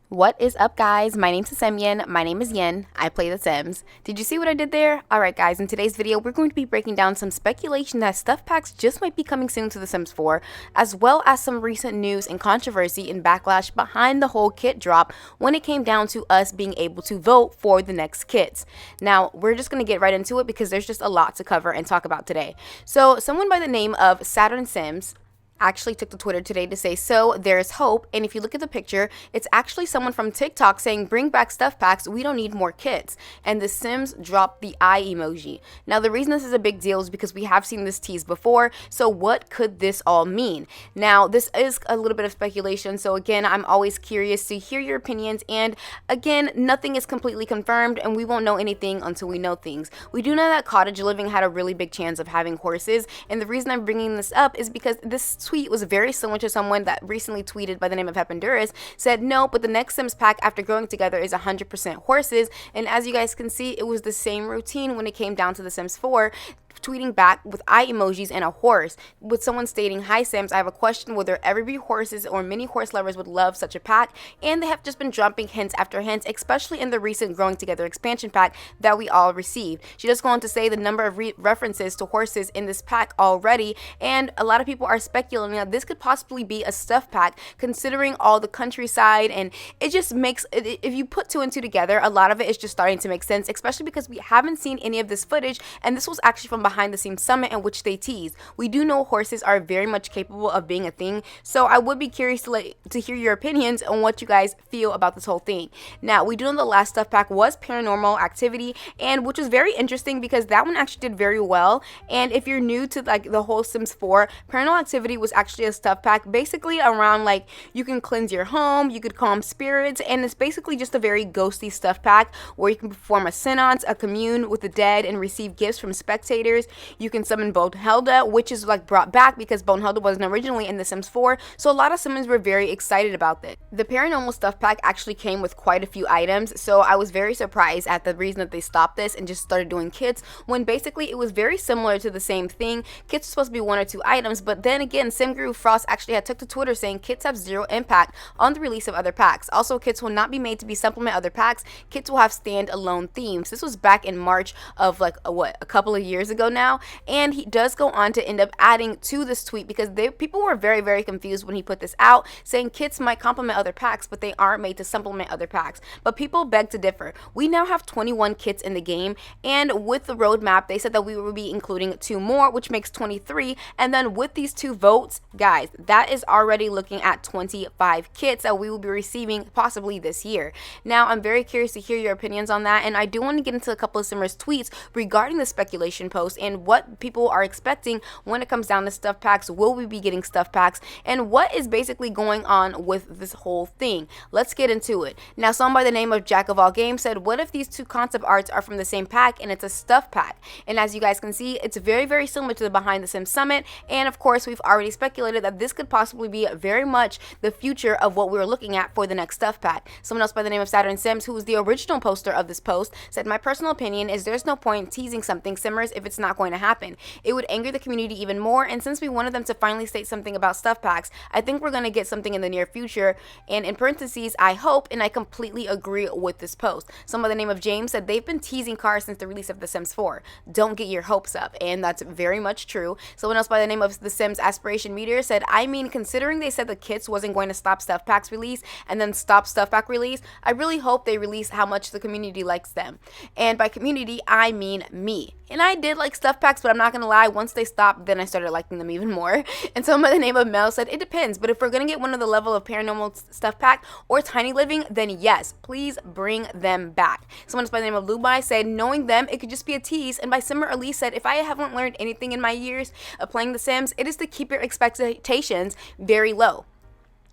What is up, guys? My name's Semyon. My name is Yen. I play The Sims. Did you see what I did there? Alright guys, in today's video we're going to be breaking down some speculation that stuff packs just might be coming soon to The Sims 4, as well as some recent news and controversy and backlash behind the whole kit drop when it came down to us being able to vote for the next kits. Now, we're just going to get right into it because there's just a lot to cover and talk about today. So, someone by the name of Saturn Sims actually took to Twitter today to say, so there's hope. And if you look at the picture, it's actually someone from TikTok saying, bring back stuff packs, we don't need more kits. And the Sims dropped the eye emoji. Now, the reason this is a big deal is because we have seen this tease before. So what could this all mean? Now, this is a little bit of speculation. So again, I'm always curious to hear your opinions. And again, nothing is completely confirmed and we won't know anything until we know things. We do know that cottage living had a really big chance of having horses. And the reason I'm bringing this up is because this tweet was very similar to someone that recently tweeted by the name of Honduras, said no, but the next Sims pack after growing together is 100% horses. And as you guys can see, it was the same routine when it came down to the Sims 4, tweeting back with eye emojis and a horse, with someone stating, hi Sims, I have a question, will there ever be horses or many horse lovers would love such a pack? And they have just been dropping hints after hints, especially in the recent Growing Together expansion pack that we all received. She does go on to say the number of references to horses in this pack already, and a lot of people are speculating that this could possibly be a stuff pack considering all the countryside, and it just makes, if you put two and two together, a lot of it is just starting to make sense, especially because we haven't seen any of this footage, and this was actually from behind the scenes summit in which they teased. We do know horses are very much capable of being a thing, so I would be curious to hear your opinions on what you guys feel about this whole thing. Now, we do know the last stuff pack was Paranormal Activity, and which was very interesting because that one actually did very well. And if you're new to like the whole Sims 4, Paranormal Activity was actually a stuff pack basically around like you can cleanse your home, you could calm spirits, and it's basically just a very ghosty stuff pack where you can perform a seance, a commune with the dead, and receive gifts from spectators. You can summon Bonehilda, which is like brought back because Bonehilda wasn't originally in The Sims 4, so a lot of Sims were very excited about this. The Paranormal Stuff Pack actually came with quite a few items, so I was very surprised at the reason that they stopped this and just started doing kits, when basically it was very similar to the same thing. Kits were supposed to be one or two items, but then again, SimGuru Frost actually had took to Twitter saying kits have zero impact on the release of other packs. Also, kits will not be made to be supplement other packs. Kits will have stand-alone themes. This was back in March of like a couple of years ago now, and he does go on to end up adding to this tweet because people were very confused when he put this out, saying kits might complement other packs, but they aren't made to supplement other packs. But people beg to differ. We now have 21 kits in the game, and with the roadmap, they said that we will be including 2 more, which makes 23, and then with these 2 votes, guys, that is already looking at 25 kits that we will be receiving possibly this year. Now, I'm very curious to hear your opinions on that, and I do want to get into a couple of Simmers tweets regarding the speculation post and what people are expecting when it comes down to stuff packs. Will we be getting stuff packs, and what is basically going on with this whole thing? Let's get into it. Now, someone by the name of Jack of All Games said, what if these 2 concept arts are from the same pack and it's a stuff pack? And as you guys can see, it's very similar to the Behind the Sims Summit, and of course we've already speculated that this could possibly be very much the future of what we were looking at for the next stuff pack. Someone else by the name of Saturn Sims, who was the original poster of this post, said, my personal opinion is there's no point teasing something, Simmers, if it's not going to happen. It would anger the community even more, and since we wanted them to finally state something about stuff packs, I think we're going to get something in the near future, and in parentheses, I hope, and I completely agree with this post. Someone by the name of James said, they've been teasing cars since the release of The Sims 4. Don't get your hopes up, and that's very much true. Someone else by the name of The Sims Aspiration Meteor said, I mean, considering they said the kits wasn't going to stop stuff packs release and then stop stuff pack release, I really hope they release how much the community likes them. And by community, I mean me. And I did like stuff packs, but I'm not gonna lie, once they stopped, then I started liking them even more. And someone by the name of Mel said, it depends, but if we're gonna get one of the level of Paranormal Stuff Pack or Tiny Living, then yes, please bring them back. Someone else by the name of Lubai said, knowing them, it could just be a tease. And by Simmer Elise said, if I haven't learned anything in my years of playing The Sims, it is to keep your expectations very low.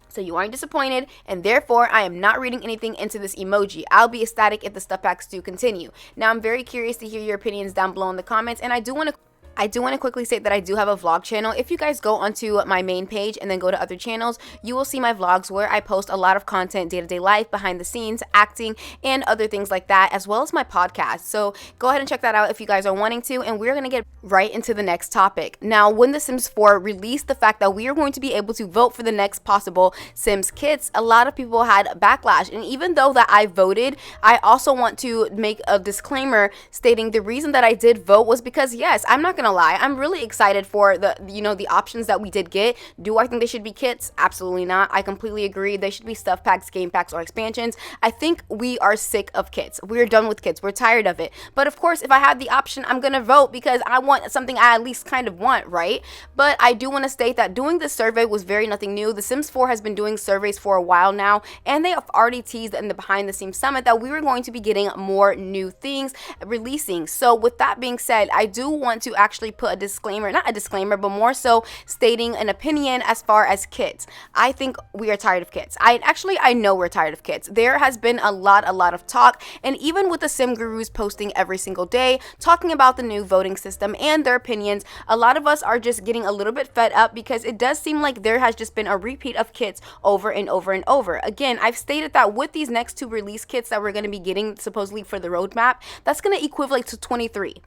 So you aren't disappointed, and therefore I am not reading anything into this emoji. I'll be ecstatic if the stuff packs do continue. Now, I'm very curious to hear your opinions down below in the comments, and I do want to I do want to quickly say that I do have a vlog channel. If you guys go onto my main page and then go to other channels, you will see my vlogs where I post a lot of content, day-to-day life, behind the scenes, acting, and other things like that, as well as my podcast. So go ahead and check that out if you guys are wanting to, and we're going to get right into the next topic. Now, when The Sims 4 released the fact that we are going to be able to vote for the next possible Sims kits, a lot of people had backlash, and even though that I voted, I also want to make a disclaimer stating the reason that I did vote was because, yes, I'm not gonna lie, I'm really excited for the options that we did get. Do I think they should be kits? Absolutely not. I completely agree. They should be stuff packs, game packs, or expansions. I think we are sick of kits. We're done with kits. We're tired of it. But of course, if I have the option, I'm gonna vote because I want something I at least kind of want, right? But I do want to state that doing this survey was very nothing new. The Sims 4 has been doing surveys for a while now, and they have already teased in the behind the scenes summit that we were going to be getting more new things releasing. So with that being said, I do want to actually put a disclaimer, not a disclaimer, but more so stating an opinion as far as kits. I think we are tired of kits. I know we're tired of kits. There has been a lot of talk, and even with the sim gurus posting every single day talking about the new voting system and their opinions, a lot of us are just getting a little bit fed up because it does seem like there has just been a repeat of kits over and over and over. Again, I've stated that with these next two release kits that we're going to be getting supposedly for the roadmap, that's going to equivalent to 23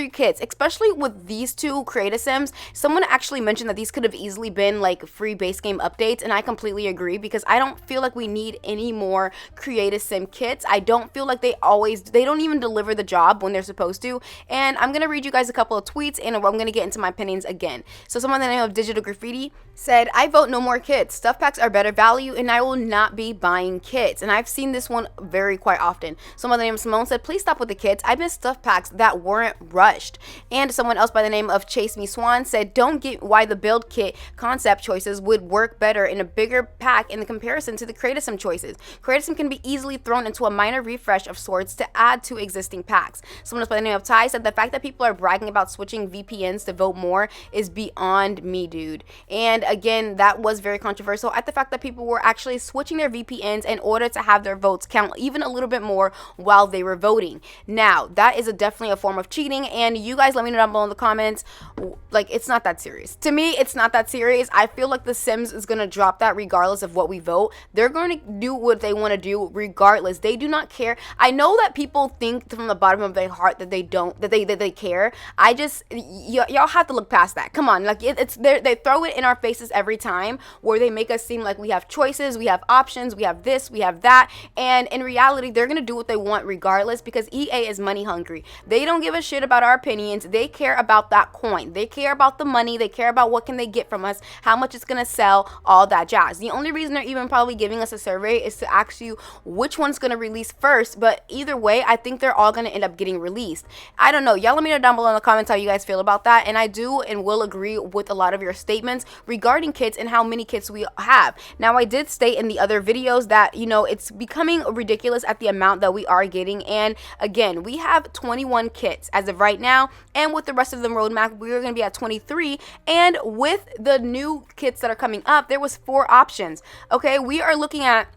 kits, especially with these two creative sims. Someone actually mentioned that these could have easily been like free base game updates, and I completely agree because I don't feel like we need any more creative sim kits. I don't feel like they don't even deliver the job when they're supposed to. And I'm gonna read you guys a couple of tweets, and I'm gonna get into my opinions again. So someone by the name of Digital Graffiti said, I vote no more kits. Stuff packs are better value, and I will not be buying kits. And I've seen this one quite often. Someone by the name of Simone said, please stop with the kits. I miss stuff packs that weren't rushed. And someone else by the name of Chase Me Swan said, don't get why the build kit concept choices would work better in a bigger pack in the comparison to the Creative Sim choices. Creative Sim can be easily thrown into a minor refresh of sorts to add to existing packs. Someone else by the name of Ty said the fact that people are bragging about switching VPNs to vote more is beyond me, dude. And again, that was very controversial at the fact that people were actually switching their VPNs in order to have their votes count even a little bit more while they were voting. Now, that is definitely a form of cheating, and you guys let me know down below in the comments. Like, it's not that serious. To me, it's not that serious. I feel like The Sims is going to drop that regardless of what we vote. They're going to do what they want to do regardless. They do not care. I know that people think from the bottom of their heart that they don't, that they care. I just, y'all have to look past that. Come on, like they throw it in our faces every time where they make us seem like we have choices, we have options, we have this, we have that, and in reality, they're going to do what they want regardless because EA is money hungry. They don't give a shit about our opinions. They care about that coin. They care about the money. They care about what can they get from us, how much it's going to sell, all that jazz. The only reason they're even probably giving us a survey is to ask you which one's going to release first, but either way, I think they're all going to end up getting released. I don't know. Y'all let me know down below in the comments how you guys feel about that, and I do and will agree with a lot of your statements regarding kits and how many kits we have. Now, I did state in the other videos that, you know, it's becoming ridiculous at the amount that we are getting, and again, we have 21 kits as of right now, and with the rest of the roadmap, we're going to be at 23, and with the new kits that are coming up, there was 4 options. Okay, we are looking at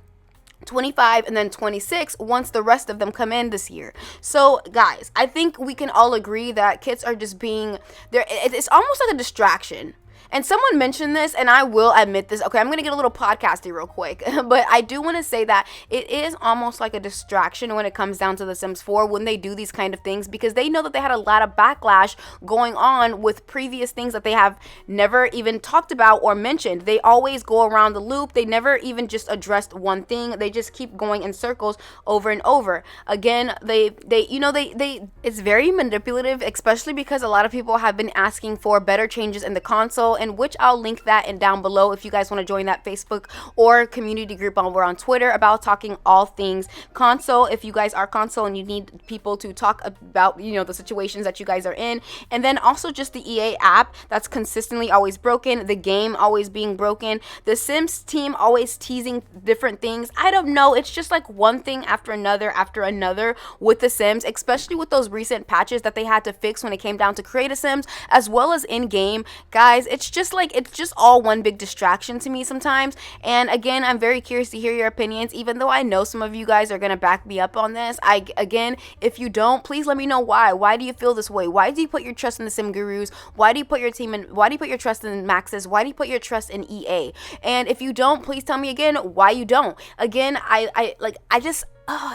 25 and then 26 once the rest of them come in this year. So guys, I think we can all agree that kits are just being there. It's almost like a distraction. And someone mentioned this, and I will admit this. Okay, I'm going to get a little podcasty real quick. But I do want to say that it is almost like a distraction when it comes down to The Sims 4 when they do these kind of things, because they know that they had a lot of backlash going on with previous things that they have never even talked about or mentioned. They always go around the loop. They never even just addressed one thing. They just keep going in circles over and over. Again, it's very manipulative, especially because a lot of people have been asking for better changes in the console, and which I'll link that in down below if you guys want to join that Facebook or community group over on Twitter about talking all things console. If you guys are console and you need people to talk about, you know, the situations that you guys are in, and then also just the EA app that's consistently always broken, the game always being broken, the Sims team always teasing different things. I don't know, it's just like one thing after another with the Sims, especially with those recent patches that they had to fix when it came down to creative Sims as well as in game. Guys, it's it's just like, it's just all one big distraction to me sometimes. And again, I'm very curious to hear your opinions, even though I know some of you guys are gonna back me up on this. Again, if you don't, please let me know why. Why do you feel this way? Why do you put your trust in the sim gurus? Why do you put your team in, why do you put your trust in Maxis? Why do you put your trust in EA? And if you don't, please tell me again why you don't. Again,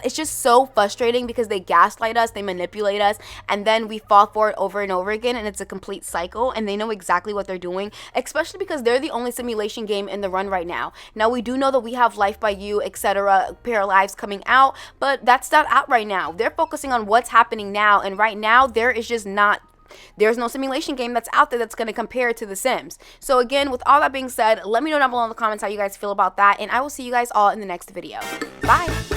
it's just so frustrating because they gaslight us, they manipulate us, and then we fall for it over and over again, and it's a complete cycle, and they know exactly what they're doing, especially because they're the only simulation game in the run right now. Now, we do know that we have Life by You, etc., Pair of Lives coming out, but that's not out right now. They're focusing on what's happening now, and right now, there's no simulation game that's out there that's going to compare to The Sims. So again, with all that being said, let me know down below in the comments how you guys feel about that, and I will see you guys all in the next video. Bye!